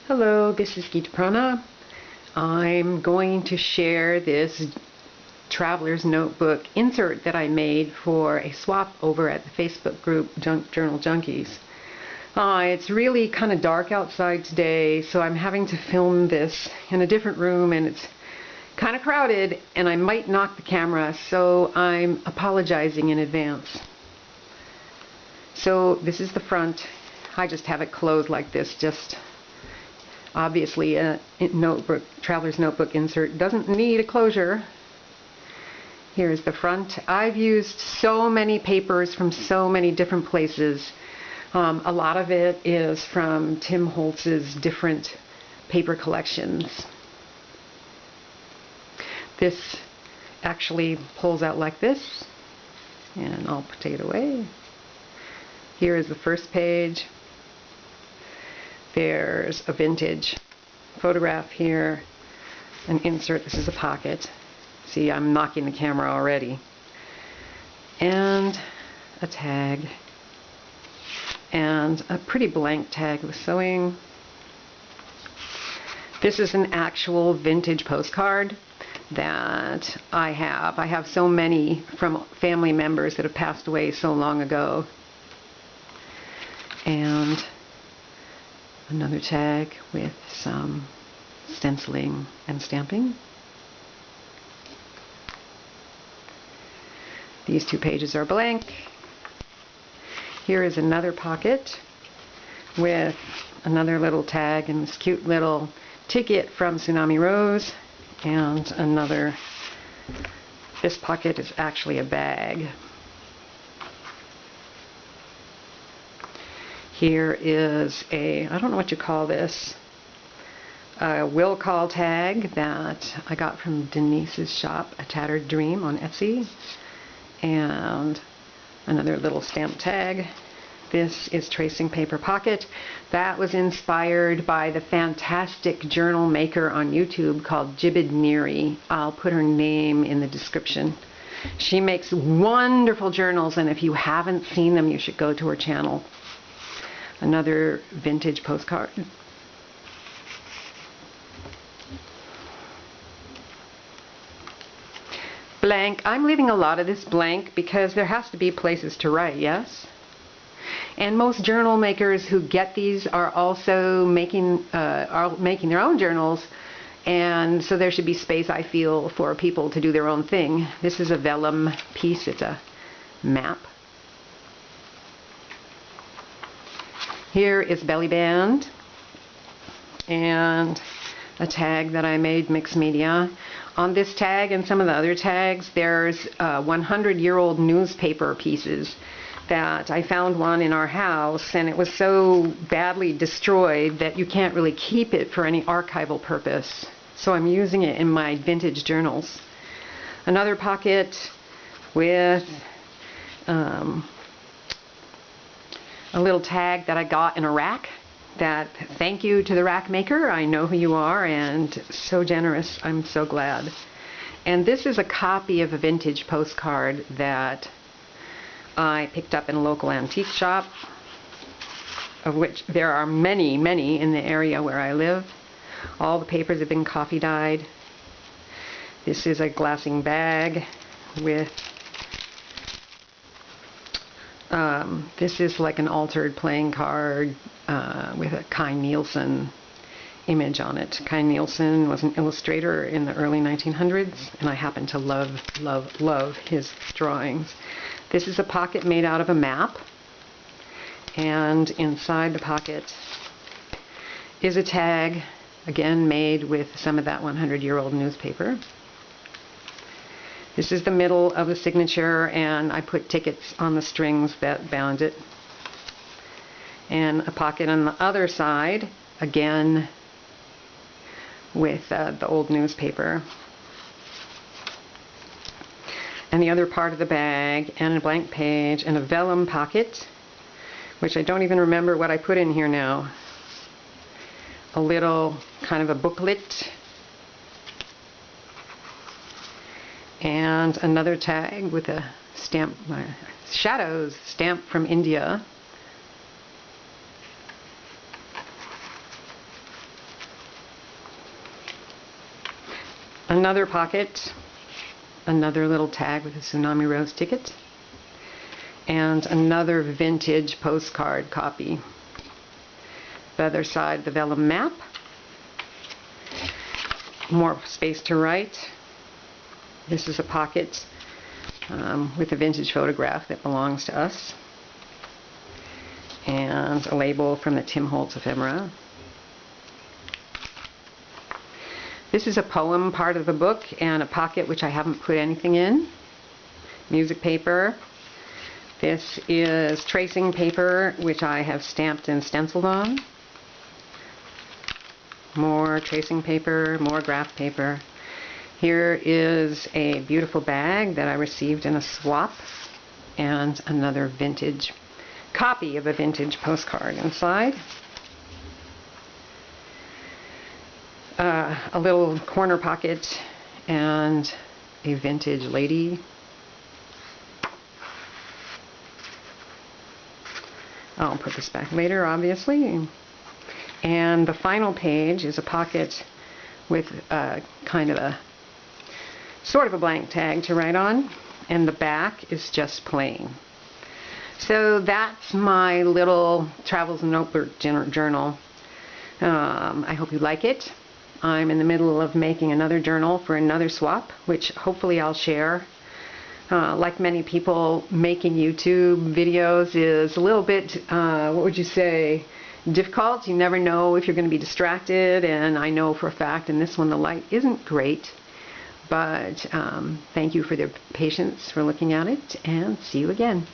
Hello, this is Gita Prana. I'm going to share this traveler's notebook insert that I made for a swap over at the Facebook group Junk Journal Junkies. It's really kind of dark outside today, so I'm having to film this in a different room, and it's kind of crowded, and I might knock the camera, so I'm apologizing in advance. So this is the front. I just have it closed like this, just obviously a notebook, traveler's notebook insert doesn't need a closure. Here's the front. I've used so many papers from so many different places. A lot of it is from Tim Holtz's different paper collections. This actually pulls out like this, and I'll put it away. Here is the first page. There's a vintage photograph here, an insert. This is a pocket. See, I'm knocking the camera already. And a tag. And a pretty blank tag with sewing. This is an actual vintage postcard that I have. I have so many from family members that have passed away so long ago. And another tag with some stenciling and stamping. These two pages are blank. Here is another pocket with another little tag and this cute little ticket from Tsunami Rose, and another. This pocket is actually a bag. Here is a, I don't know what you call this, a will call tag that I got from Denise's shop, A Tattered Dream, on Etsy. And another little stamp tag. This is tracing paper pocket. That was inspired by the fantastic journal maker on YouTube called Jibid Neary. I'll put her name in the description. She makes wonderful journals, and if you haven't seen them, you should go to her channel. Another vintage postcard. Blank. I'm leaving a lot of this blank because there has to be places to write, yes? And most journal makers who get these are also making their own journals, and so there should be space, I feel, for people to do their own thing. This is a vellum piece. It's a map. Here is belly band and a tag that I made, mixed media. On this tag and some of the other tags, there's 100-year-old newspaper pieces that I found one in our house, and it was so badly destroyed that you can't really keep it for any archival purpose. So I'm using it in my vintage journals. Another pocket with a little tag that I got in a rack. That thank you to the rack maker. I know who you are, and so generous. I'm so glad. And this is a copy of a vintage postcard that I picked up in a local antique shop, of which there are many, many in the area where I live. All the papers have been coffee dyed. This is a glassing bag with this is like an altered playing card with a Kai Nielsen image on it. Kai Nielsen was an illustrator in the early 1900s, and I happen to love, love, love his drawings. This is a pocket made out of a map, and inside the pocket is a tag, again made with some of that 100-year-old newspaper. This is the middle of the signature, and I put tickets on the strings that bound it. And a pocket on the other side, again with the old newspaper. And the other part of the bag, and a blank page, and a vellum pocket, which I don't even remember what I put in here now. A little kind of a booklet. And another tag with a stamp, shadows stamp from India. Another pocket, another little tag with a Tsunami Rose ticket, and another vintage postcard copy. The other side, the vellum map. More space to write. This is a pocket with a vintage photograph that belongs to us, and a label from the Tim Holtz ephemera. This is a poem part of the book, and a pocket which I haven't put anything in. Music paper. This is tracing paper which I have stamped and stenciled on. More tracing paper, more graph paper. Here is a beautiful bag that I received in a swap, and another vintage copy of a vintage postcard inside. A little corner pocket and a vintage lady. I'll put this back later, obviously. And the final page is a pocket with kind of a sort of a blank tag to write on, and the back is just plain. So that's my little travels notebook journal. I hope you like it. I'm in the middle of making another journal for another swap, which hopefully I'll share. Like many people, making YouTube videos is a little bit, what would you say, difficult. You never know if you're going to be distracted, and I know for a fact in this one the light isn't great. But thank you for your patience for looking at it, and see you again.